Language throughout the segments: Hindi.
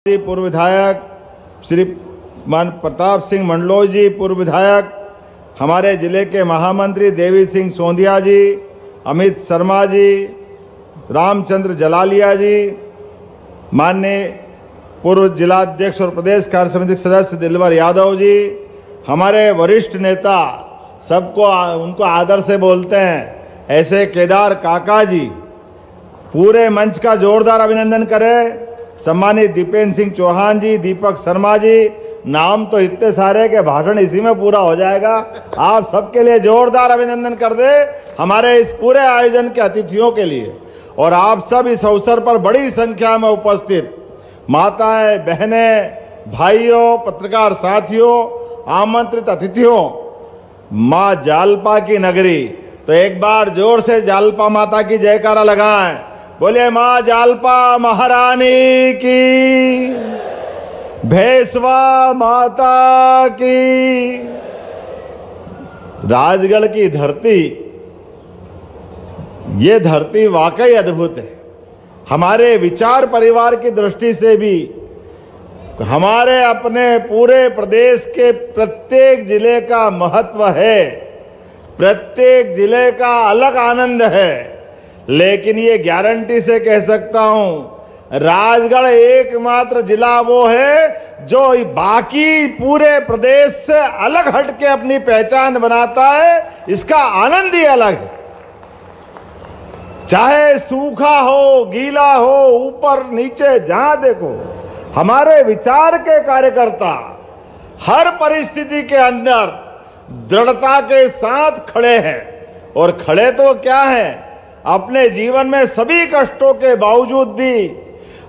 पूर्व विधायक श्री मान प्रताप सिंह मंडलोई जी, पूर्व विधायक, हमारे जिले के महामंत्री देवी सिंह सोंधिया जी, अमित शर्मा जी, रामचंद्र जलालिया जी, माननीय पूर्व जिलाध्यक्ष और प्रदेश कार्य समिति सदस्य दिलवर यादव जी, हमारे वरिष्ठ नेता, सबको उनको आदर से बोलते हैं ऐसे केदार काका जी, पूरे मंच का जोरदार अभिनंदन करें। सम्मानित दीपेंद्र सिंह चौहान जी, दीपक शर्मा जी, नाम तो इतने सारे के भाषण इसी में पूरा हो जाएगा। आप सबके लिए जोरदार अभिनंदन कर दे हमारे इस पूरे आयोजन के अतिथियों के लिए। और आप सब इस अवसर पर बड़ी संख्या में उपस्थित माताएं, बहनें, भाइयों, पत्रकार साथियों, आमंत्रित अतिथियों, माँ जालपा की नगरी, तो एक बार जोर से जालपा माता की जयकारा लगाएं। बोले माँ जालपा महारानी की, भेसवा माता की। राजगढ़ की धरती, ये धरती वाकई अद्भुत है। हमारे विचार परिवार की दृष्टि से भी हमारे अपने पूरे प्रदेश के प्रत्येक जिले का महत्व है, प्रत्येक जिले का अलग आनंद है। लेकिन ये गारंटी से कह सकता हूं, राजगढ़ एकमात्र जिला वो है जो बाकी पूरे प्रदेश से अलग हटके अपनी पहचान बनाता है। इसका आनंद ही अलग है। चाहे सूखा हो, गीला हो, ऊपर नीचे, जहां देखो हमारे विचार के कार्यकर्ता हर परिस्थिति के अंदर दृढ़ता के साथ खड़े हैं। और खड़े तो क्या हैं, अपने जीवन में सभी कष्टों के बावजूद भी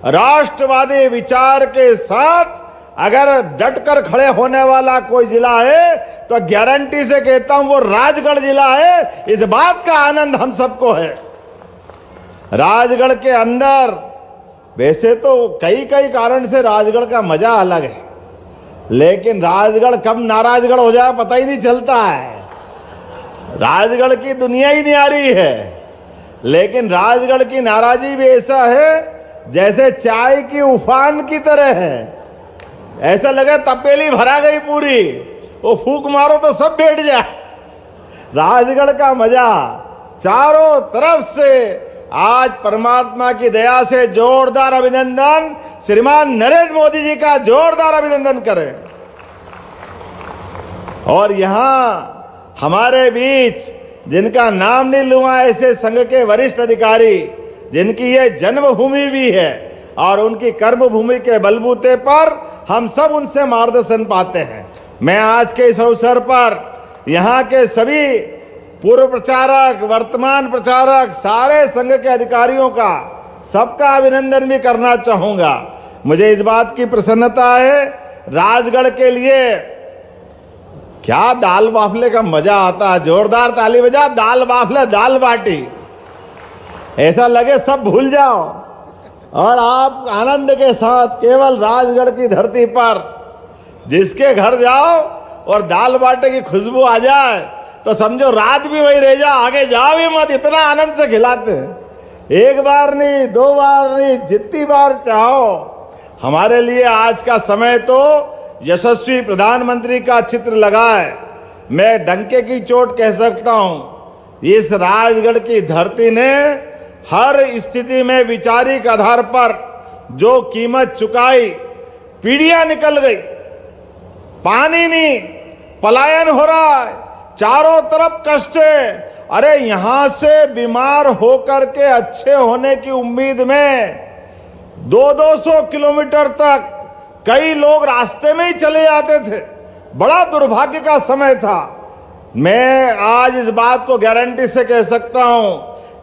राष्ट्रवादी विचार के साथ अगर डटकर खड़े होने वाला कोई जिला है तो गारंटी से कहता हूं वो राजगढ़ जिला है। इस बात का आनंद हम सबको है। राजगढ़ के अंदर वैसे तो कई कारण से राजगढ़ का मजा अलग है, लेकिन राजगढ़ कब नाराजगढ़ हो जाए पता ही नहीं चलता है। राजगढ़ की दुनिया ही न्यारी है, लेकिन राजगढ़ की नाराजी भी ऐसा है जैसे चाय की उफान की तरह है। ऐसा लगे तपेली भरा गई पूरी, वो फूंक मारो तो सब बैठ जाए। राजगढ़ का मजा चारों तरफ से। आज परमात्मा की दया से जोरदार अभिनंदन, श्रीमान नरेंद्र मोदी जी का जोरदार अभिनंदन करें। और यहां हमारे बीच जिनका नाम नहीं लूंगा, ऐसे संघ के वरिष्ठ अधिकारी जिनकी ये जन्मभूमि भी है और उनकी कर्मभूमि के बलबूते पर हम सब उनसे मार्गदर्शन पाते हैं। मैं आज के इस अवसर पर यहाँ के सभी पूर्व प्रचारक, वर्तमान प्रचारक, सारे संघ के अधिकारियों का सबका अभिनंदन भी करना चाहूंगा। मुझे इस बात की प्रसन्नता है, राजगढ़ के लिए क्या दाल बाफले का मजा आता है। जोरदार ताली बजा, दाल बाफले, दाल बाटी, ऐसा लगे सब भूल जाओ और आप आनंद के साथ केवल राजगढ़ की धरती पर जिसके घर जाओ और दाल बाटे की खुशबू आ जाए तो समझो रात भी वही रह जाओ, आगे जाओ ही मत, इतना आनंद से खिलाते हैं। एक बार नहीं, दो बार नहीं, जितनी बार चाहो। हमारे लिए आज का समय तो यशस्वी प्रधानमंत्री का चित्र लगा है। मैं डंके की चोट कह सकता हूं, इस राजगढ़ की धरती ने हर स्थिति में वैचारिक आधार पर जो कीमत चुकाई, पीढ़ियां निकल गई, पानी नहीं, पलायन हो रहा है, चारों तरफ कष्ट है। अरे यहां से बीमार होकर के अच्छे होने की उम्मीद में 200 किलोमीटर तक कई लोग रास्ते में ही चले जाते थे। बड़ा दुर्भाग्य का समय था। मैं आज इस बात को गारंटी से कह सकता हूं,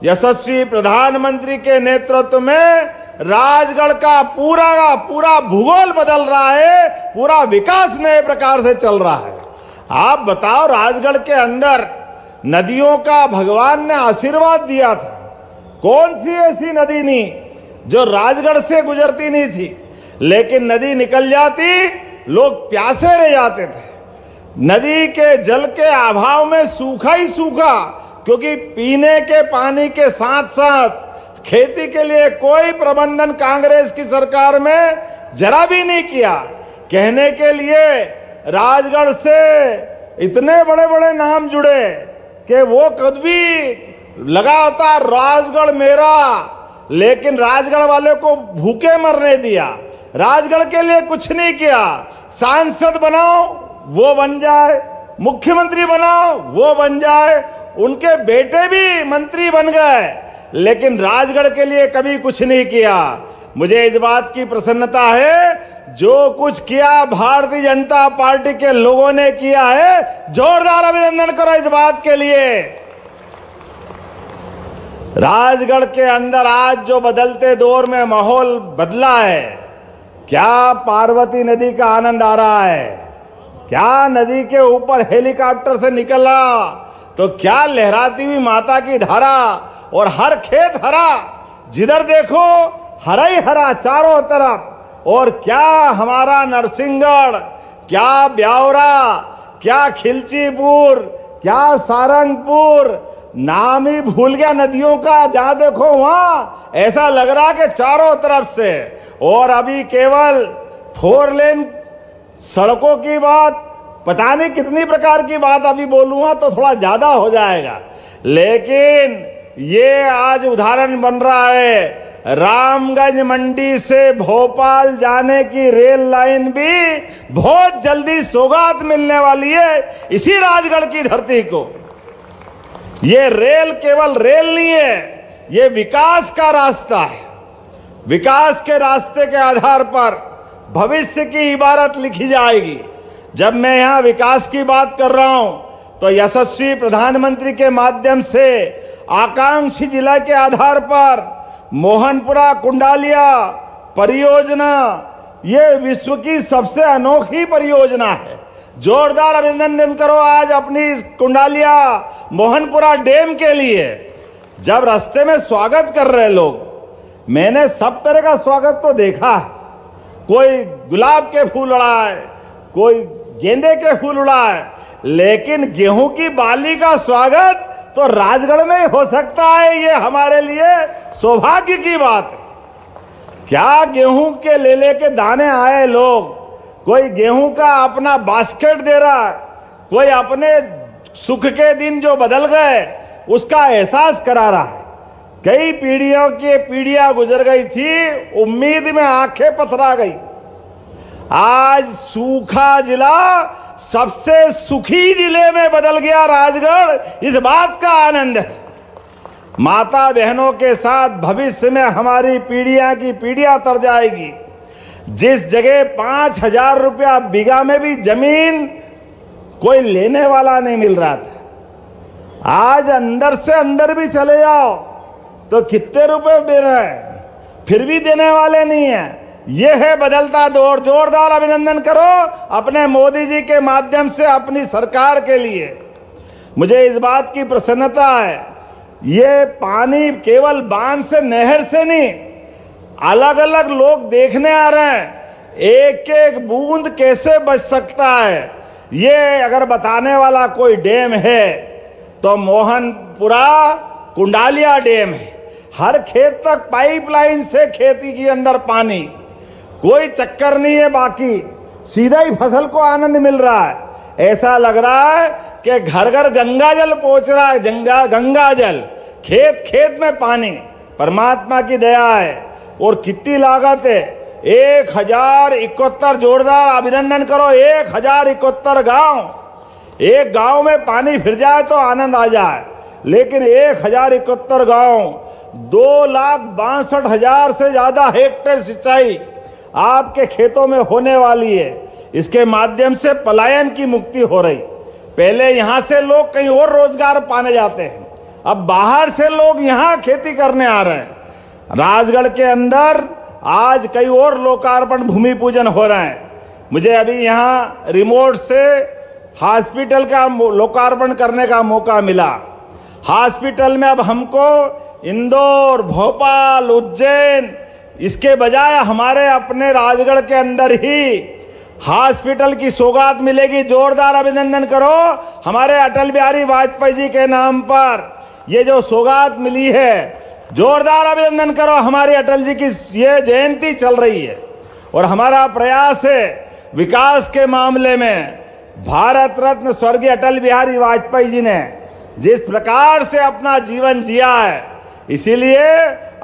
यशस्वी प्रधानमंत्री के नेतृत्व में राजगढ़ का पूरा भूगोल बदल रहा है, पूरा विकास नए प्रकार से चल रहा है। आप बताओ, राजगढ़ के अंदर नदियों का भगवान ने आशीर्वाद दिया था। कौन सी ऐसी नदी नहीं जो राजगढ़ से गुजरती नहीं थी, लेकिन नदी निकल जाती, लोग प्यासे रह जाते थे। नदी के जल के अभाव में सूखा ही सूखा, क्योंकि पीने के पानी के साथ साथ खेती के लिए कोई प्रबंधन कांग्रेस की सरकार में जरा भी नहीं किया। कहने के लिए राजगढ़ से इतने बड़े बड़े नाम जुड़े कि वो खुद भी लगा होता राजगढ़ मेरा, लेकिन राजगढ़ वाले को भूखे मरने दिया। राजगढ़ के लिए कुछ नहीं किया। सांसद बनाओ वो बन जाए, मुख्यमंत्री बनाओ वो बन जाए, उनके बेटे भी मंत्री बन गए, लेकिन राजगढ़ के लिए कभी कुछ नहीं किया। मुझे इस बात की प्रसन्नता है, जो कुछ किया भारतीय जनता पार्टी के लोगों ने किया है। जोरदार अभिनंदन करो इस बात के लिए। राजगढ़ के अंदर आज जो बदलते दौर में माहौल बदला है, क्या पार्वती नदी का आनंद आ रहा है, क्या नदी के ऊपर हेलीकॉप्टर से निकला तो क्या लहराती हुई माता की धारा, और हर खेत हरा, जिधर देखो हरा ही हरा चारों तरफ। और क्या हमारा नरसिंहगढ़, क्या ब्यावरा, क्या खिलचीपुर, क्या सारंगपुर, नाम ही भूल गया नदियों का। जहां देखो वहां ऐसा लग रहा कि चारों तरफ से। और अभी केवल 4 लेन सड़कों की बात, पता नहीं कितनी प्रकार की बात अभी बोलूंगा तो थोड़ा ज्यादा हो जाएगा, लेकिन ये आज उदाहरण बन रहा है। रामगंज मंडी से भोपाल जाने की रेल लाइन भी बहुत जल्दी सौगात मिलने वाली है इसी राजगढ़ की धरती को। ये रेल केवल रेल नहीं है, ये विकास का रास्ता है। विकास के रास्ते के आधार पर भविष्य की इबारत लिखी जाएगी। जब मैं यहां विकास की बात कर रहा हूं तो यशस्वी प्रधानमंत्री के माध्यम से आकांक्षी जिला के आधार पर मोहनपुरा कुंडालिया परियोजना, ये विश्व की सबसे अनोखी परियोजना है। जोरदार अभिनंदन करो आज अपनी कुंडालिया मोहनपुरा डैम के लिए। जब रास्ते में स्वागत कर रहे लोग, मैंने सब तरह का स्वागत तो देखा है। कोई गुलाब के फूल उड़ाए, कोई गेंदे के फूल उड़ाए, लेकिन गेहूं की बाली का स्वागत तो राजगढ़ में हो सकता है। ये हमारे लिए सौभाग्य की बात है। क्या गेहूं के ले के दाने आए लोग, कोई गेहूं का अपना बास्केट दे रहा है, कोई अपने सुख के दिन जो बदल गए उसका एहसास करा रहा है। कई पीढ़ियों की पीढ़ियां गुजर गई थी, उम्मीद में आंखें पथरा गई। आज सूखा जिला सबसे सुखी जिले में बदल गया राजगढ़, इस बात का आनंद है। माता बहनों के साथ भविष्य में हमारी पीढ़ियां की पीढ़ियां तर जाएगी। जिस जगह 5,000 रुपया बीघा में भी जमीन कोई लेने वाला नहीं मिल रहा था, आज अंदर से अंदर भी चले जाओ तो कितने रुपए दे रहे हैं, फिर भी देने वाले नहीं है। यह है बदलता दौर। जोरदार अभिनंदन करो अपने मोदी जी के माध्यम से अपनी सरकार के लिए। मुझे इस बात की प्रसन्नता है, ये पानी केवल बांध से नहर से नहीं, अलग अलग लोग देखने आ रहे हैं एक एक बूंद कैसे बच सकता है। ये अगर बताने वाला कोई डैम है तो मोहनपुरा कुंडालिया डैम है। हर खेत तक पाइपलाइन से खेती के अंदर पानी, कोई चक्कर नहीं है, बाकी सीधा ही फसल को आनंद मिल रहा है। ऐसा लग रहा है कि घर घर गंगा जल पहुंच रहा है। गंगा जल, खेत खेत में पानी, परमात्मा की दया है। और कितनी लागत है, 1071। जोरदार अभिनंदन करो, 1071 गांव। एक गांव में पानी फिर जाए तो आनंद आ जाए, लेकिन 1071 गांव, 2,62,000 से ज्यादा हेक्टेयर सिंचाई आपके खेतों में होने वाली है। इसके माध्यम से पलायन की मुक्ति हो रही। पहले यहां से लोग कहीं और रोजगार पाने जाते हैं, अब बाहर से लोग यहां खेती करने आ रहे हैं। राजगढ़ के अंदर आज कई और लोकार्पण भूमि पूजन हो रहे हैं। मुझे अभी यहां रिमोट से हॉस्पिटल का लोकार्पण करने का मौका मिला। हॉस्पिटल में अब हमको इंदौर, भोपाल, उज्जैन, इसके बजाय हमारे अपने राजगढ़ के अंदर ही हॉस्पिटल की सौगात मिलेगी। जोरदार अभिनंदन करो हमारे अटल बिहारी वाजपेयी जी के नाम पर ये जो सौगात मिली है। जोरदार अभिनंदन करो, हमारे अटल जी की ये जयंती चल रही है और हमारा प्रयास है विकास के मामले में भारत रत्न स्वर्गीय अटल बिहारी वाजपेयी जी ने जिस प्रकार से अपना जीवन जिया है, इसीलिए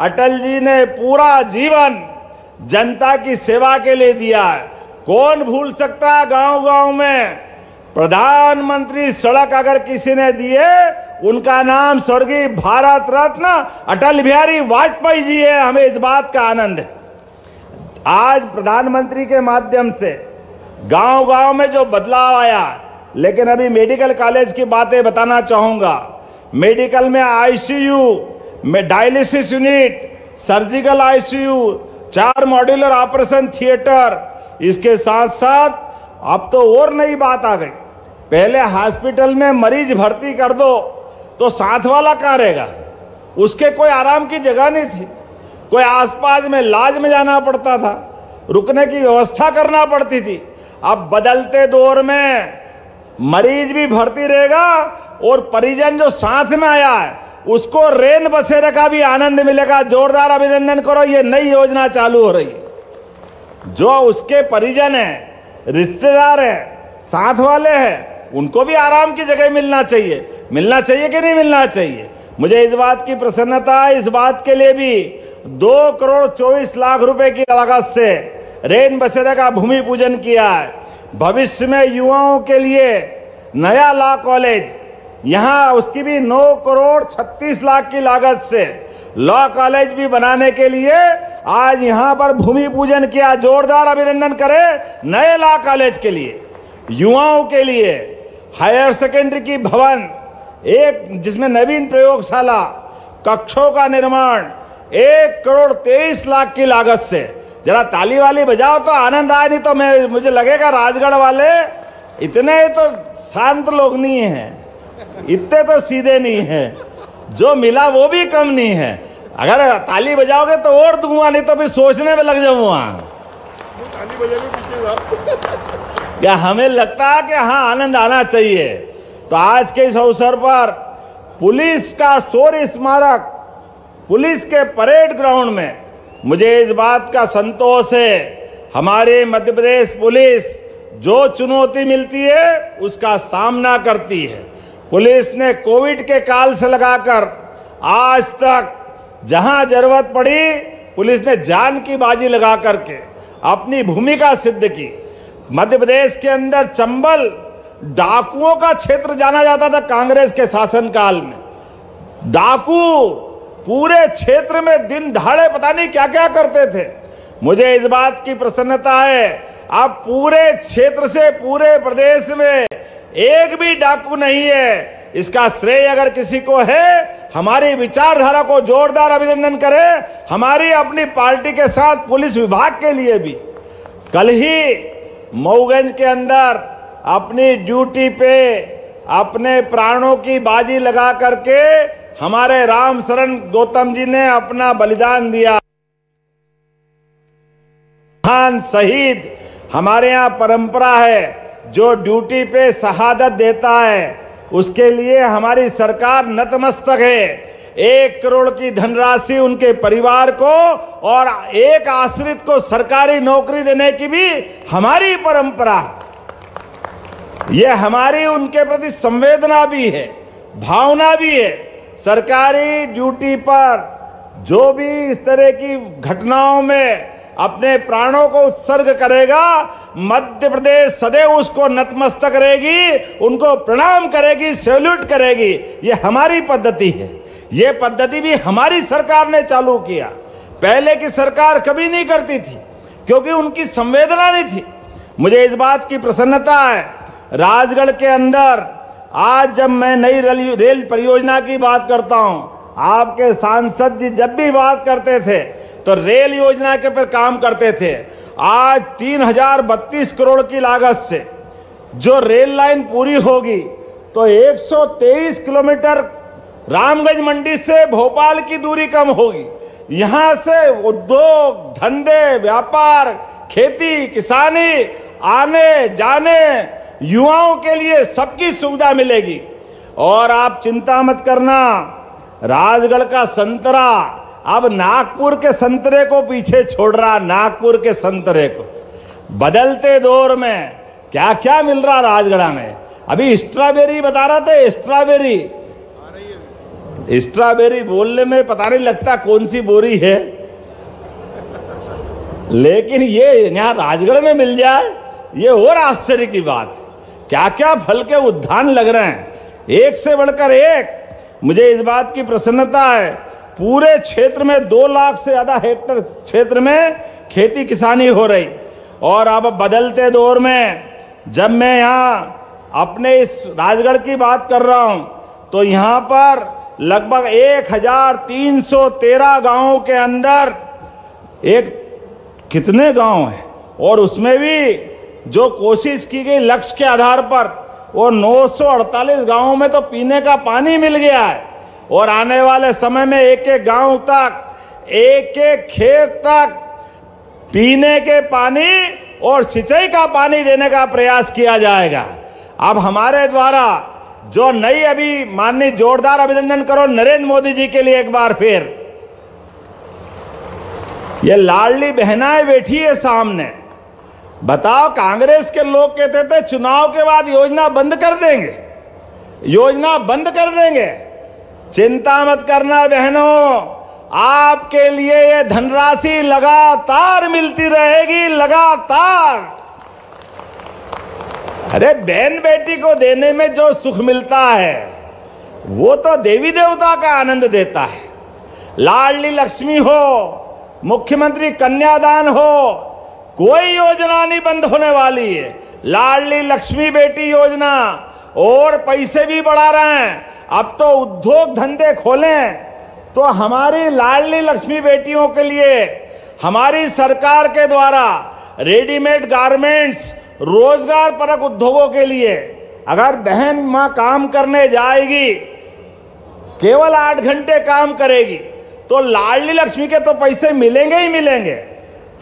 अटल जी ने पूरा जीवन जनता की सेवा के लिए दिया है। कौन भूल सकता है, गांव-गांव में प्रधानमंत्री सड़क अगर किसी ने दिए, उनका नाम स्वर्गीय भारत रत्न अटल बिहारी वाजपेयी जी है। हमें इस बात का आनंद है। आज प्रधानमंत्री के माध्यम से गांव-गांव में जो बदलाव आया, लेकिन अभी मेडिकल कॉलेज की बातें बताना चाहूंगा। मेडिकल में आईसीयू में dialysis unit, surgical ICU, 4 modular operation theatre, इसके साथ साथ अब तो और नई बात आ गई। पहले हॉस्पिटल में मरीज भर्ती कर दो तो साथ वाला कहाँ रहेगा, उसके कोई आराम की जगह नहीं थी। कोई आसपास में लॉज में जाना पड़ता था, रुकने की व्यवस्था करना पड़ती थी। अब बदलते दौर में मरीज भी भर्ती रहेगा और परिजन जो साथ में आया है उसको रेन बसेरे का भी आनंद मिलेगा। जोरदार अभिनंदन करो, ये नई योजना चालू हो रही है। जो उसके परिजन हैं, रिश्तेदार हैं, साथ वाले हैं, उनको भी आराम की जगह मिलना चाहिए। मिलना चाहिए कि नहीं मिलना चाहिए? मुझे इस बात की प्रसन्नता है, इस बात के लिए भी 2 करोड़ 24 लाख रुपए की लागत से रेन बसेरे का भूमि पूजन किया है। भविष्य में युवाओं के लिए नया लॉ कॉलेज, यहाँ उसकी भी 9 करोड़ 36 लाख की लागत से लॉ कॉलेज भी बनाने के लिए आज यहाँ पर भूमि पूजन किया। जोरदार अभिनंदन करें नए लॉ कॉलेज के लिए। युवाओं के लिए हायर सेकेंडरी की भवन, एक जिसमें नवीन प्रयोगशाला, कक्षों का निर्माण 1 करोड़ 23 लाख की लागत से। जरा ताली वाली बजाओ तो आनंद आए, नहीं तो मुझे लगेगा राजगढ़ वाले इतने तो शांत लोग नहीं हैं, इतने तो सीधे नहीं हैं, जो मिला वो भी कम नहीं है। अगर ताली बजाओगे तो और दूंगा, नहीं तो फिर सोचने में लग जाऊंगा। क्या हमें लगता है कि हाँ आनंद आना चाहिए। तो आज के इस अवसर पर पुलिस का शौर्य स्मारक, पुलिस के परेड ग्राउंड में मुझे इस बात का संतोष है, हमारे मध्य प्रदेश पुलिस जो चुनौती मिलती है उसका सामना करती है। पुलिस ने कोविड के काल से लगाकर आज तक जहां जरूरत पड़ी, पुलिस ने जान की बाजी लगा करके अपनी भूमिका सिद्ध की। मध्य प्रदेश के अंदर चंबल डाकुओं का क्षेत्र जाना जाता था कांग्रेस के शासनकाल में। डाकू पूरे क्षेत्र में दिन दहाड़े पता नहीं क्या क्या करते थे। मुझे इस बात की प्रसन्नता है, अब पूरे क्षेत्र से पूरे प्रदेश में एक भी डाकू नहीं है। इसका श्रेय अगर किसी को है, हमारी विचारधारा को जोरदार अभिनंदन करें, हमारी अपनी पार्टी के साथ पुलिस विभाग के लिए भी। कल ही मऊगंज के अंदर अपनी ड्यूटी पे अपने प्राणों की बाजी लगा करके हमारे राम शरण गौतम जी ने अपना बलिदान दिया। महान शहीद हमारे यहाँ परंपरा है, जो ड्यूटी पे शहादत देता है उसके लिए हमारी सरकार नतमस्तक है। 1 करोड़ की धनराशि उनके परिवार को और एक आश्रित को सरकारी नौकरी देने की भी हमारी परंपरा है। यह हमारी उनके प्रति संवेदना भी है, भावना भी है। सरकारी ड्यूटी पर जो भी इस तरह की घटनाओं में अपने प्राणों को उत्सर्ग करेगा, मध्य प्रदेश सदैव उसको नतमस्तक रहेगी, उनको प्रणाम करेगी, सैल्यूट करेगी। ये हमारी पद्धति है। ये पद्धति भी हमारी सरकार ने चालू किया, पहले की सरकार कभी नहीं करती थी क्योंकि उनकी संवेदना नहीं थी। मुझे इस बात की प्रसन्नता है, राजगढ़ के अंदर आज जब मैं नई रेल परियोजना की बात करता हूं, आपके सांसद जी जब भी बात करते थे तो रेल योजना के पर काम करते थे। आज 3032 करोड़ की लागत से जो रेल लाइन पूरी होगी तो 123 किलोमीटर रामगंज मंडी से भोपाल की दूरी कम होगी। यहां से उद्योग, धंधे, व्यापार, खेती, किसानी, आने जाने युवाओं के लिए सबकी सुविधा मिलेगी। और आप चिंता मत करना, राजगढ़ का संतरा अब नागपुर के संतरे को पीछे छोड़ रहा, नागपुर के संतरे को। बदलते दौर में क्या क्या मिल रहा राजगढ़ा में। अभी स्ट्रॉबेरी बता रहा था, स्ट्रॉबेरी बोलने में पता नहीं लगता कौन सी बोरी है, लेकिन ये यहाँ राजगढ़ में मिल जाए ये और आश्चर्य की बात है। क्या क्या फल के उद्यान लग रहे हैं, एक से बढ़कर एक। मुझे इस बात की प्रसन्नता है, पूरे क्षेत्र में 2 लाख से ज्यादा हेक्टेयर क्षेत्र में खेती किसानी हो रही। और अब बदलते दौर में जब मैं यहाँ अपने इस राजगढ़ की बात कर रहा हूं, तो यहाँ पर लगभग 1313 गांवों के अंदर एक कितने गांव हैं, और उसमें भी जो कोशिश की गई लक्ष्य के आधार पर, वो 948 गांवों में तो पीने का पानी मिल गया है। और आने वाले समय में एक एक गांव तक, एक एक खेत तक पीने के पानी और सिंचाई का पानी देने का प्रयास किया जाएगा। अब हमारे द्वारा जो नई, अभी माननीय जोरदार अभिनंदन करो नरेंद्र मोदी जी के लिए एक बार फिर। ये लाडली बहनाएं बैठी है सामने। बताओ, कांग्रेस के लोग कहते थे चुनाव के बाद योजना बंद कर देंगे, योजना बंद कर देंगे। चिंता मत करना बहनों, आपके लिए ये धनराशि लगातार मिलती रहेगी, लगातार। अरे बहन बेटी को देने में जो सुख मिलता है वो तो देवी देवता का आनंद देता है। लाडली लक्ष्मी हो, मुख्यमंत्री कन्यादान हो, कोई योजना नहीं बंद होने वाली है। लाडली लक्ष्मी बेटी योजना और पैसे भी बढ़ा रहे हैं। अब तो उद्योग धंधे खोलें, तो हमारी लाडली लक्ष्मी बेटियों के लिए हमारी सरकार के द्वारा रेडीमेड गारमेंट्स, रोजगार परक उद्योगों के लिए अगर बहन मां काम करने जाएगी, केवल 8 घंटे काम करेगी, तो लाडली लक्ष्मी के तो पैसे मिलेंगे ही मिलेंगे।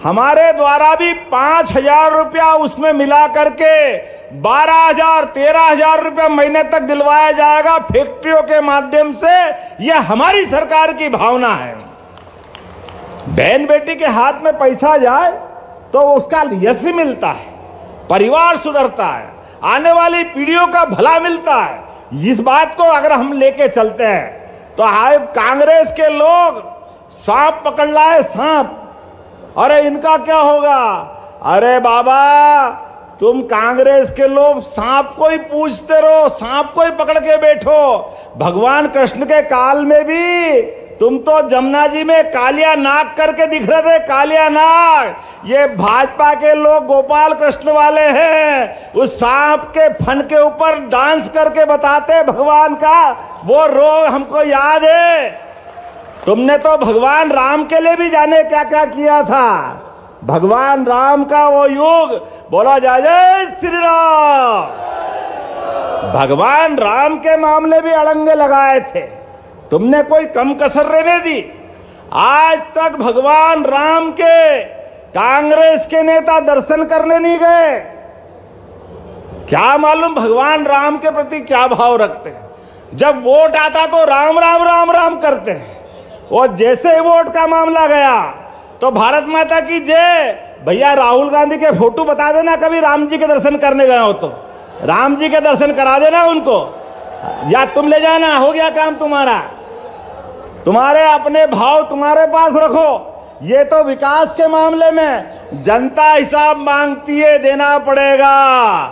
हमारे द्वारा भी 5,000 रुपया उसमें मिला करके 12,000 13,000 रुपया महीने तक दिलवाया जाएगा फैक्ट्रियों के माध्यम से। यह हमारी सरकार की भावना है। बहन बेटी के हाथ में पैसा जाए तो उसका यश मिलता है, परिवार सुधरता है, आने वाली पीढ़ियों का भला मिलता है। इस बात को अगर हम लेके चलते हैं तो आए कांग्रेस के लोग सांप पकड़ लाए, सांप। अरे इनका क्या होगा? अरे बाबा, तुम कांग्रेस के लोग सांप को ही पूछते रहो, सांप को ही पकड़ के बैठो। भगवान कृष्ण के काल में भी तुम तो जमुना जी में कालिया नाग करके दिख रहे थे, कालिया नाग। ये भाजपा के लोग गोपाल कृष्ण वाले हैं, उस सांप के फन के ऊपर डांस करके बताते भगवान का वो रोग हमको याद है। तुमने तो भगवान राम के लिए भी जाने क्या क्या किया था। भगवान राम का वो युग, बोला जय जय श्री राम। भगवान राम के मामले भी अड़ंगे लगाए थे, तुमने कोई कम कसर रहने दी। आज तक भगवान राम के कांग्रेस के नेता दर्शन करने नहीं गए। क्या मालूम भगवान राम के प्रति क्या भाव रखते हैं। जब वोट आता तो राम राम राम राम करते हैं, और जैसे वोट का मामला गया तो भारत माता की जय। भैया राहुल गांधी के फोटो बता देना, कभी राम जी के दर्शन करने गए हो तो राम जी के दर्शन करा देना उनको, या तुम ले जाना, हो गया काम तुम्हारा। तुम्हारे अपने भाव तुम्हारे पास रखो। ये तो विकास के मामले में जनता हिसाब मांगती है, देना पड़ेगा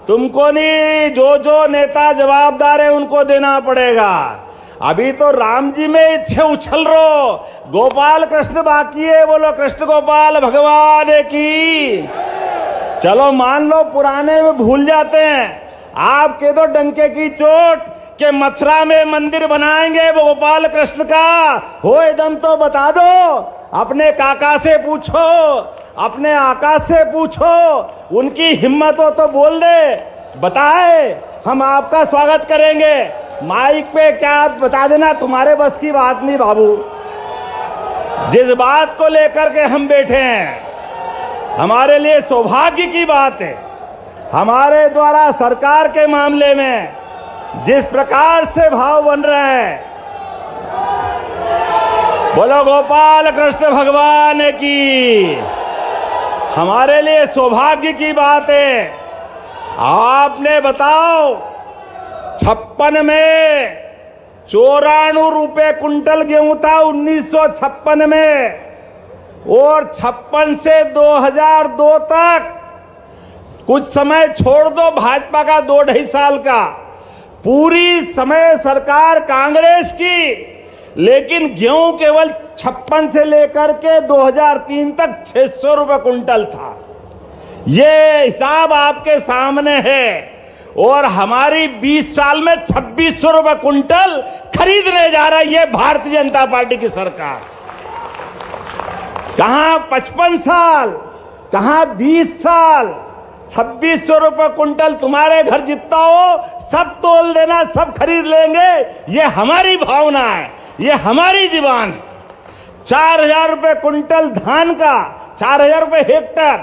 तुमको नहीं। जो जो नेता जवाबदार है उनको देना पड़ेगा। अभी तो राम जी में इच्छे उछल रो, गोपाल कृष्ण बाकी है। बोलो कृष्ण गोपाल भगवान की। चलो मान लो पुराने में भूल जाते हैं, आपके तो डंके की चोट के मथुरा में मंदिर बनाएंगे वो गोपाल कृष्ण का। हो एकदम तो बता दो, अपने काका से पूछो, अपने आका से पूछो, उनकी हिम्मत हो तो बोल दे, बताए, हम आपका स्वागत करेंगे। माइक पे क्या बता देना, तुम्हारे बस की बात नहीं बाबू। जिस बात को लेकर के हम बैठे हैं, हमारे लिए सौभाग्य की बात है। हमारे द्वारा सरकार के मामले में जिस प्रकार से भाव बन रहे हैं, बोलो गोपाल कृष्ण भगवान की। हमारे लिए सौभाग्य की बात है। आपने बताओ 56 में 94 रुपए कुंटल गेहूं था 1956 में, और 56 से 2002 तक, कुछ समय छोड़ दो भाजपा का 2-2.5 साल का, पूरी समय सरकार कांग्रेस की, लेकिन गेहूं केवल 56 से लेकर के 2003 तक 600 रुपए कुंटल था। ये हिसाब आपके सामने है। और हमारी 20 साल में 2600 रुपए कुंटल खरीदने जा रहा है ये भारतीय जनता पार्टी की सरकार। कहां 55 साल, कहां 20 साल, 2600 रुपए कुंटल तुम्हारे घर जितना हो सब तोल देना, सब खरीद लेंगे, ये हमारी भावना है, ये हमारी जुबान है। 4000 रुपए कुंटल धान का, 4000 रुपए हेक्टर,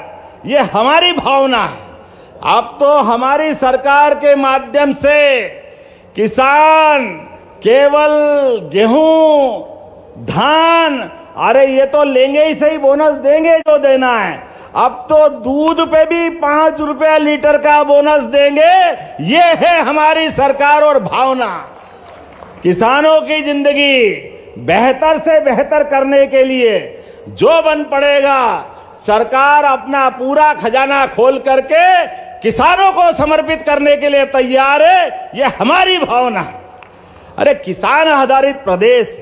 ये हमारी भावना है। अब तो हमारी सरकार के माध्यम से किसान केवल गेहूं, धान, अरे ये तो लेंगे ही सही, बोनस देंगे जो देना है। अब तो दूध पे भी 5 रुपया लीटर का बोनस देंगे। ये है हमारी सरकार और भावना। किसानों की जिंदगी बेहतर से बेहतर करने के लिए जो बन पड़ेगा, सरकार अपना पूरा खजाना खोल करके किसानों को समर्पित करने के लिए तैयार है। ये हमारी भावना है। अरे किसान आधारित प्रदेश,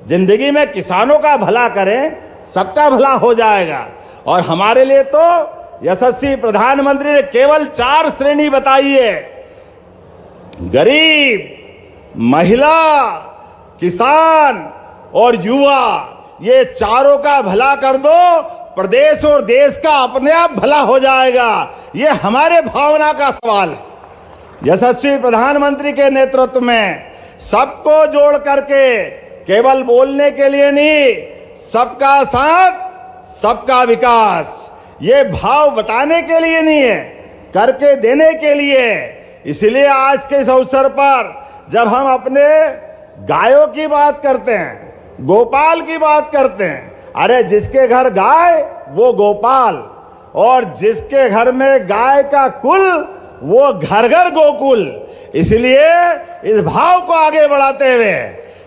जिंदगी में किसानों का भला करें, सबका भला हो जाएगा। और हमारे लिए तो यशस्वी प्रधानमंत्री ने केवल 4 श्रेणी बताई है: गरीब, महिला, किसान और युवा। ये चारों का भला कर दो, प्रदेश और देश का अपने आप भला हो जाएगा। ये हमारे भावना का सवाल है। यशस्वी प्रधानमंत्री के नेतृत्व में सबको जोड़ करके, केवल बोलने के लिए नहीं, सबका साथ सबका विकास, ये भाव बताने के लिए नहीं है, करके देने के लिए। इसलिए आज के इस अवसर पर जब हम अपने गायों की बात करते हैं, गोपाल की बात करते हैं, अरे जिसके घर गाय वो गोपाल, और जिसके घर में गाय का कुल वो घर घर गोकुल। इसलिए इस भाव को आगे बढ़ाते हुए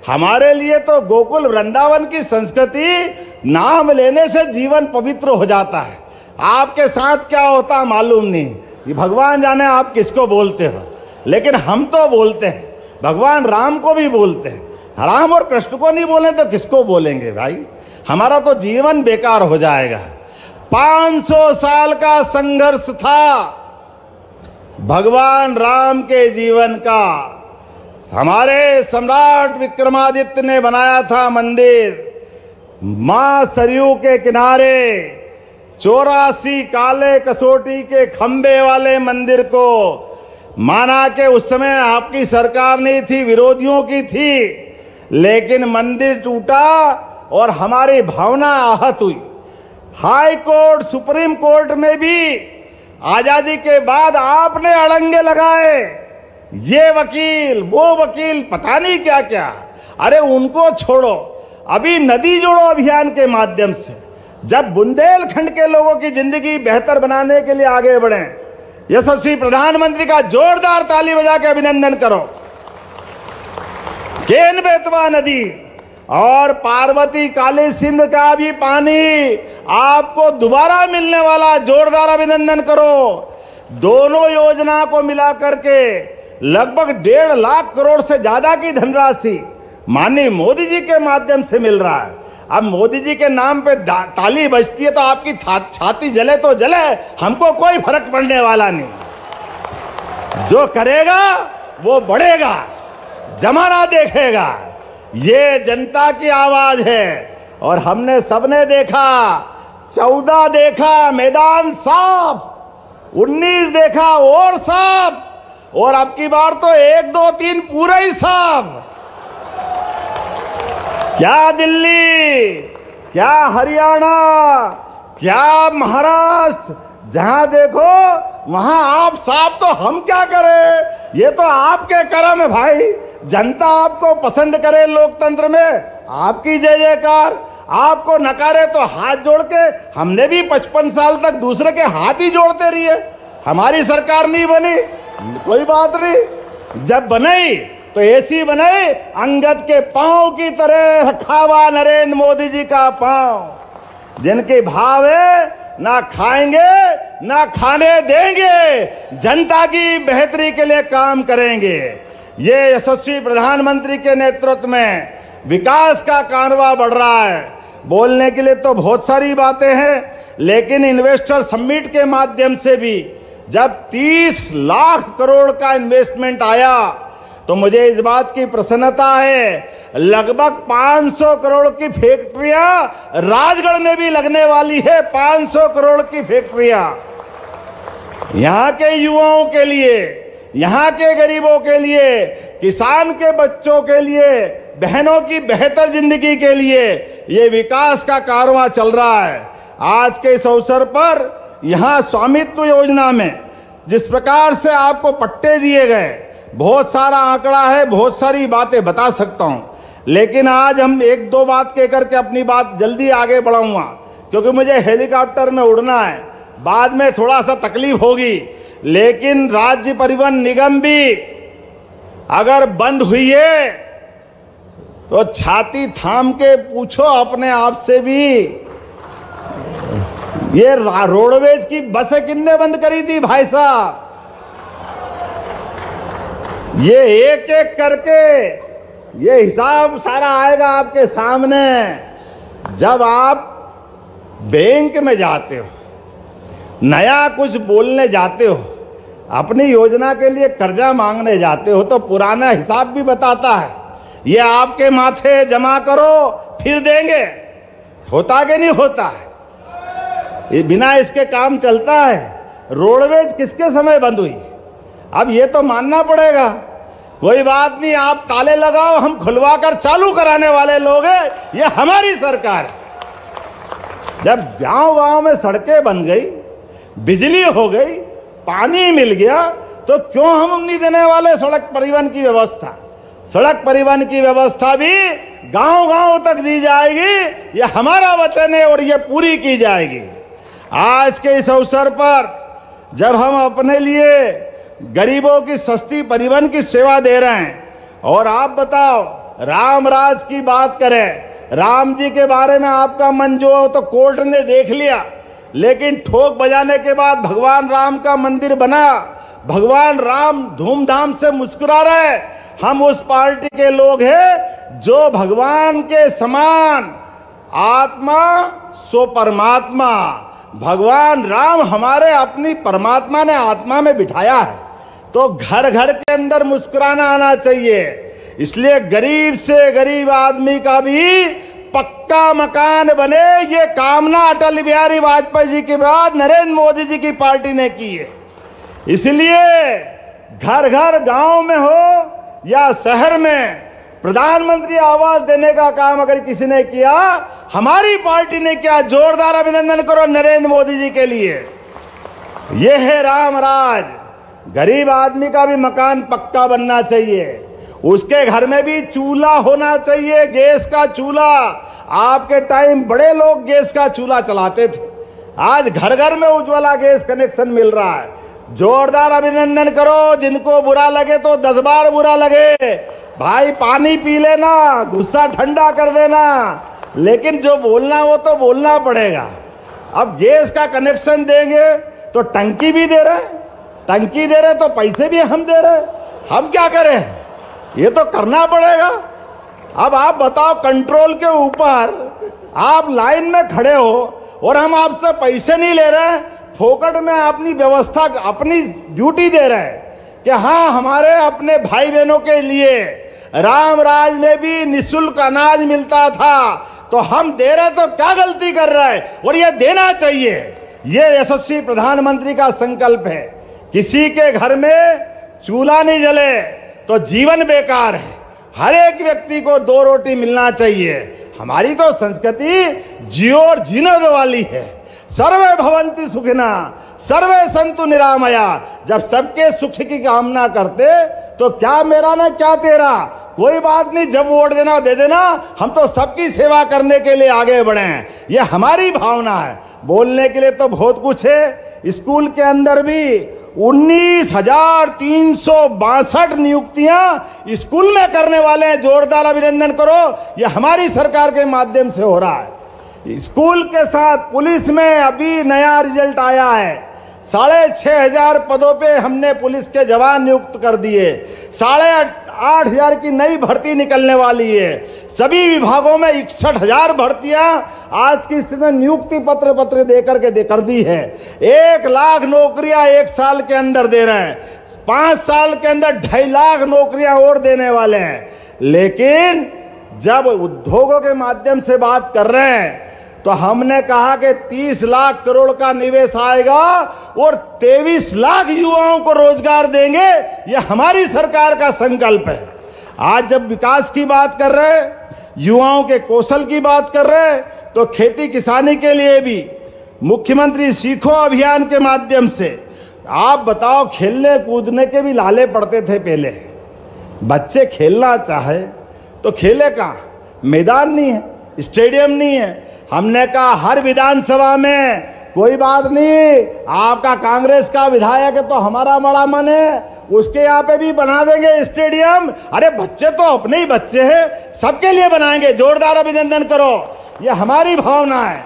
हमारे लिए तो गोकुल वृंदावन की संस्कृति नाम लेने से जीवन पवित्र हो जाता है। आपके साथ क्या होता मालूम नहीं, ये भगवान जाने आप किसको बोलते हो, लेकिन हम तो बोलते हैं। भगवान राम को भी बोलते हैं, राम और कृष्ण को नहीं बोले तो किसको बोलेंगे भाई? हमारा तो जीवन बेकार हो जाएगा। 500 साल का संघर्ष था भगवान राम के जीवन का। हमारे सम्राट विक्रमादित्य ने बनाया था मंदिर मां सरयू के किनारे, 84 काले कसौटी के खंबे वाले मंदिर को। माना कि उस समय आपकी सरकार नहीं थी, विरोधियों की थी, लेकिन मंदिर टूटा और हमारी भावना आहत हुई। हाई कोर्ट, सुप्रीम कोर्ट में भी आजादी के बाद आपने अड़ंगे लगाए, ये वकील वो वकील, पता नहीं क्या क्या। अरे उनको छोड़ो, अभी नदी जोड़ो अभियान के माध्यम से जब बुंदेलखंड के लोगों की जिंदगी बेहतर बनाने के लिए आगे बढ़े, यशस्वी प्रधानमंत्री का जोरदार ताली बजा के अभिनंदन करो। केन बेतवा नदी और पार्वती काली सिंध का भी पानी आपको दोबारा मिलने वाला, जोरदार अभिनंदन करो। दोनों योजना को मिला करके लगभग 1.5 लाख करोड़ से ज्यादा की धनराशि माननीय मोदी जी के माध्यम से मिल रहा है। अब मोदी जी के नाम पे ताली बजती है तो आपकी छाती जले तो जले, हमको कोई फर्क पड़ने वाला नहीं। जो करेगा वो बढ़ेगा, जमाना देखेगा। ये जनता की आवाज है और हमने सबने देखा, 14 देखा मैदान साफ, 19 देखा और साफ, और अब की बार तो 1, 2, 3 पूरा ही साफ। क्या दिल्ली, क्या हरियाणा, क्या महाराष्ट्र, जहां देखो वहां आप साफ, तो हम क्या करें? ये तो आपके कर्म है भाई, जनता आपको पसंद करे लोकतंत्र में, आपकी जय जयकार, आपको नकारे तो हाथ जोड़ के, हमने भी 55 साल तक दूसरे के हाथ ही जोड़ते रहिए। हमारी सरकार नहीं बनी, कोई बात नहीं, जब बनाई तो ऐसी बनाई अंगद के पांव की तरह रखा हुआ नरेंद्र मोदी जी का पांव, जिनके भाव है ना खाएंगे ना खाने देंगे, जनता की बेहतरी के लिए काम करेंगे। ये यशस्वी प्रधानमंत्री के नेतृत्व में विकास का कारवां बढ़ रहा है। बोलने के लिए तो बहुत सारी बातें हैं, लेकिन इन्वेस्टर समिट के माध्यम से भी जब 30 लाख करोड़ का इन्वेस्टमेंट आया तो मुझे इस बात की प्रसन्नता है, लगभग 500 करोड़ की फैक्ट्रियां राजगढ़ में भी लगने वाली है। 500 करोड़ की फैक्ट्रियां यहां के युवाओं के लिए, यहां के गरीबों के लिए, किसान के बच्चों के लिए, बहनों की बेहतर जिंदगी के लिए ये विकास का कारवां चल रहा है। आज के इस अवसर पर यहां स्वामित्व योजना में जिस प्रकार से आपको पट्टे दिए गए, बहुत सारा आंकड़ा है, बहुत सारी बातें बता सकता हूं, लेकिन आज हम एक दो बात कह करके अपनी बात जल्दी आगे बढ़ाऊंगा, क्योंकि मुझे हेलीकॉप्टर में उड़ना है, बाद में थोड़ा सा तकलीफ होगी। लेकिन राज्य परिवहन निगम भी अगर बंद हुई है तो छाती थाम के पूछो अपने आप से भी, ये रोडवेज की बसें किसने बंद करी थी भाई साहब? ये एक एक करके ये हिसाब सारा आएगा आपके सामने। जब आप बैंक में जाते हो, नया कुछ बोलने जाते हो, अपनी योजना के लिए कर्जा मांगने जाते हो, तो पुराना हिसाब भी बताता है, ये आपके माथे जमा करो फिर देंगे। होता कि नहीं होता है? ये बिना इसके काम चलता है? रोडवेज किसके समय बंद हुई? अब ये तो मानना पड़ेगा। कोई बात नहीं, आप ताले लगाओ, हम खुलवा कर चालू कराने वाले लोग हैं, ये हमारी सरकार है। जब गांव-गांव में सड़कें बन गई, बिजली हो गई, पानी मिल गया, तो क्यों हम नहीं देने वाले सड़क परिवहन की व्यवस्था? सड़क परिवहन की व्यवस्था भी गांव-गांव तक दी जाएगी, ये हमारा वचन है और ये पूरी की जाएगी। आज के इस अवसर पर जब हम अपने लिए गरीबों की सस्ती परिवहन की सेवा दे रहे हैं, और आप बताओ, राम राज की बात करें, राम जी के बारे में आपका मन जो हो तो कोर्ट ने देख लिया, लेकिन ठोक बजाने के बाद भगवान राम का मंदिर बना, भगवान राम धूमधाम से मुस्कुरा रहे। हम उस पार्टी के लोग हैं जो भगवान के समान, आत्मा सो परमात्मा, भगवान राम हमारे अपनी परमात्मा ने आत्मा में बिठाया है, तो घर घर के अंदर मुस्कुराना आना चाहिए। इसलिए गरीब से गरीब आदमी का भी पक्का मकान बने, ये कामना अटल बिहारी वाजपेयी जी के बाद नरेंद्र मोदी जी की पार्टी ने की है। इसलिए घर घर गांव में हो या शहर में प्रधानमंत्री आवास देने का काम अगर किसी ने किया, हमारी पार्टी ने किया। जोरदार अभिनंदन करो नरेंद्र मोदी जी के लिए। यह है राम राज। गरीब आदमी का भी मकान पक्का बनना चाहिए, उसके घर में भी चूल्हा होना चाहिए, गैस का चूल्हा। आपके टाइम बड़े लोग गैस का चूल्हा चलाते थे, आज घर घर में उज्ज्वला गैस कनेक्शन मिल रहा है। जोरदार अभिनंदन करो। जिनको बुरा लगे तो 10 बार बुरा लगे, भाई पानी पी लेना, गुस्सा ठंडा कर देना, लेकिन जो बोलना वो तो बोलना पड़ेगा। अब गैस का कनेक्शन देंगे तो टंकी भी दे रहे, टंकी दे रहे तो पैसे भी हम दे रहे, हम क्या करें? ये तो करना पड़ेगा। अब आप बताओ, कंट्रोल के ऊपर आप लाइन में खड़े हो और हम आपसे पैसे नहीं ले रहे, फोकट में अपनी व्यवस्था, अपनी ड्यूटी दे रहे हैं कि हाँ हमारे अपने भाई बहनों के लिए राम राज में भी निःशुल्क अनाज मिलता था, तो हम दे रहे तो क्या गलती कर रहे हैं? और ये देना चाहिए। ये यशस्वी प्रधानमंत्री का संकल्प है। किसी के घर में चूल्हा नहीं जले तो जीवन बेकार है। हर एक व्यक्ति को 2 रोटी मिलना चाहिए। हमारी तो संस्कृति जियो और जीने दो वाली है। सर्वे भवन्ति सुखिना, सर्वे संतु निरामया। जब सबके सुख की कामना करते तो क्या मेरा ना क्या तेरा, कोई बात नहीं, जब वोट देना दे देना, हम तो सबकी सेवा करने के लिए आगे बढ़े हैं, ये हमारी भावना है। बोलने के लिए तो बहुत कुछ है। स्कूल के अंदर भी 19,362 नियुक्तियां स्कूल में करने वाले हैं, जोरदार अभिनंदन करो, ये हमारी सरकार के माध्यम से हो रहा है। स्कूल के साथ पुलिस में अभी नया रिजल्ट आया है, 6,500 पदों पे हमने पुलिस के जवान नियुक्त कर दिए, 8,500 की नई भर्ती निकलने वाली है। सभी विभागों में 61,000 भर्तियां आज की स्थिति में नियुक्ति पत्र देकर के कर दी है। 1 लाख नौकरियां 1 साल के अंदर दे रहे हैं, 5 साल के अंदर 2.5 लाख नौकरियां और देने वाले हैं। लेकिन जब उद्योगों के माध्यम से बात कर रहे हैं तो हमने कहा कि 30 लाख करोड़ का निवेश आएगा और 23 लाख युवाओं को रोजगार देंगे, ये हमारी सरकार का संकल्प है। आज जब विकास की बात कर रहे हैं, युवाओं के कौशल की बात कर रहे हैं, तो खेती किसानी के लिए भी मुख्यमंत्री सीखो अभियान के माध्यम से, आप बताओ, खेलने कूदने के भी लाले पड़ते थे पहले, बच्चे खेलना चाहे तो खेले कहाँ, मैदान नहीं है, स्टेडियम नहीं है। हमने कहा हर विधानसभा में, कोई बात नहीं, आपका कांग्रेस का विधायक है तो हमारा बड़ा मन है, उसके यहाँ पे भी बना देंगे स्टेडियम। अरे बच्चे तो अपने ही बच्चे हैं, सबके लिए बनाएंगे, जोरदार अभिनंदन करो, ये हमारी भावना है।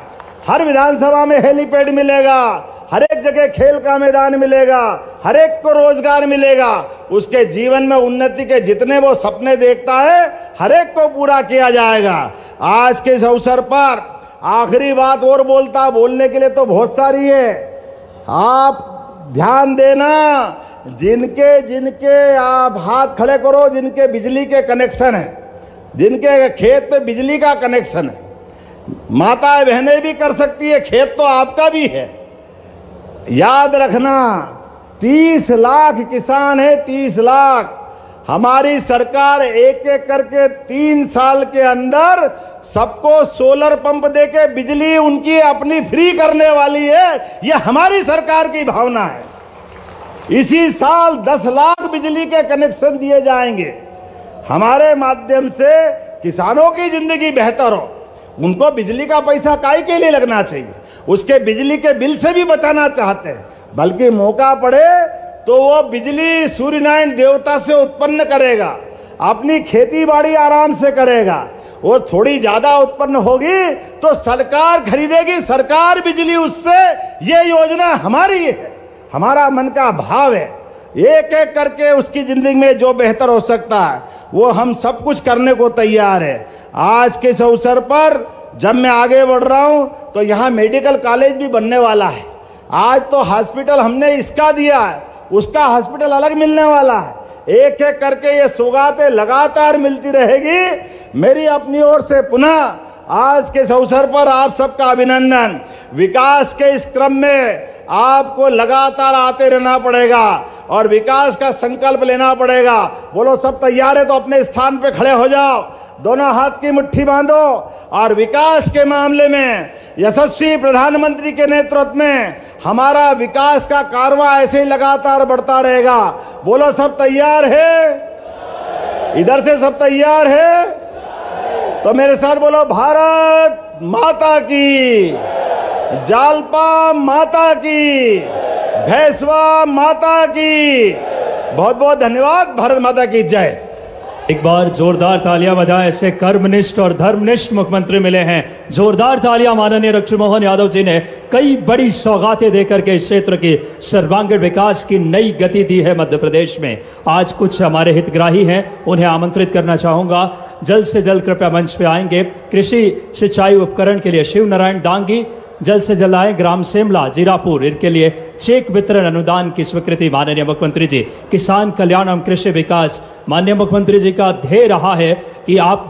हर विधानसभा में हेलीपैड मिलेगा, हर एक जगह खेल का मैदान मिलेगा, हर एक को रोजगार मिलेगा, उसके जीवन में उन्नति के जितने वो सपने देखता है हर एक को पूरा किया जाएगा। आज के इस अवसर पर आखिरी बात और बोलने के लिए तो बहुत सारी है। आप ध्यान देना, जिनके आप हाथ खड़े करो, जिनके बिजली के कनेक्शन है, जिनके खेत पे बिजली का कनेक्शन है, माताएं बहनें भी कर सकती है, खेत तो आपका भी है। याद रखना, 30 लाख किसान है, 30 लाख। हमारी सरकार एक एक करके 3 साल के अंदर सबको सोलर पंप देके बिजली उनकी अपनी फ्री करने वाली है, यह हमारी सरकार की भावना है। इसी साल 10 लाख बिजली के कनेक्शन दिए जाएंगे। हमारे माध्यम से किसानों की जिंदगी बेहतर हो, उनको बिजली का पैसा काहे के लिए लगना चाहिए, उसके बिजली के बिल से भी बचाना चाहते हैं, बल्कि मौका पड़े तो वो बिजली सूर्यनारायण देवता से उत्पन्न करेगा, अपनी खेती बाड़ी आराम से करेगा, वो थोड़ी ज्यादा उत्पन्न होगी तो सरकार खरीदेगी, सरकार बिजली उससे, ये योजना हमारी है, हमारा मन का भाव है। एक एक करके उसकी जिंदगी में जो बेहतर हो सकता है वो हम सब कुछ करने को तैयार है। आज के इस अवसर पर जब मैं आगे बढ़ रहा हूं तो यहाँ मेडिकल कॉलेज भी बनने वाला है। आज तो हॉस्पिटल हमने इसका दिया है, उसका हॉस्पिटल अलग मिलने वाला है। एक एक करके ये सौगातें लगातार मिलती रहेगी। मेरी अपनी ओर से पुनः आज के इस अवसर पर आप सबका अभिनंदन। विकास के इस क्रम में आपको लगातार आते रहना पड़ेगा और विकास का संकल्प लेना पड़ेगा। बोलो सब तैयार है तो अपने स्थान पे खड़े हो जाओ, दोनों हाथ की मुट्ठी बांधो और विकास के मामले में यशस्वी प्रधानमंत्री के नेतृत्व में हमारा विकास का कारवां ऐसे ही लगातार बढ़ता रहेगा। बोलो सब तैयार है? इधर से सब तैयार है? तो मेरे साथ बोलो भारत माता की, जालपा माता की, भैंसवा माता की। बहुत बहुत धन्यवाद। भारत माता की जय। एक बार जोरदार तालियां बजाएं। ऐसे कर्मनिष्ठ और धर्मनिष्ठ मुख्यमंत्री मिले हैं। जोरदार तालियां माननीय डॉक्टर मोहन यादव जी ने कई बड़ी सौगातें देकर के इस क्षेत्र के सर्वांगीण विकास की नई गति दी है मध्य प्रदेश में। आज कुछ हमारे हितग्राही हैं, उन्हें आमंत्रित करना चाहूंगा। जल्द से जल्द कृपया मंच पे आएंगे। कृषि सिंचाई उपकरण के लिए शिव नारायण दांगी जल्द से जल्द आए। ग्राम सेमला जीरापुर, इनके लिए चेक वितरण अनुदान की स्वीकृति माननीय मुख्यमंत्री जी। किसान कल्याण एवं कृषि विकास, माननीय मुख्यमंत्री जी का ध्येय रहा है कि आप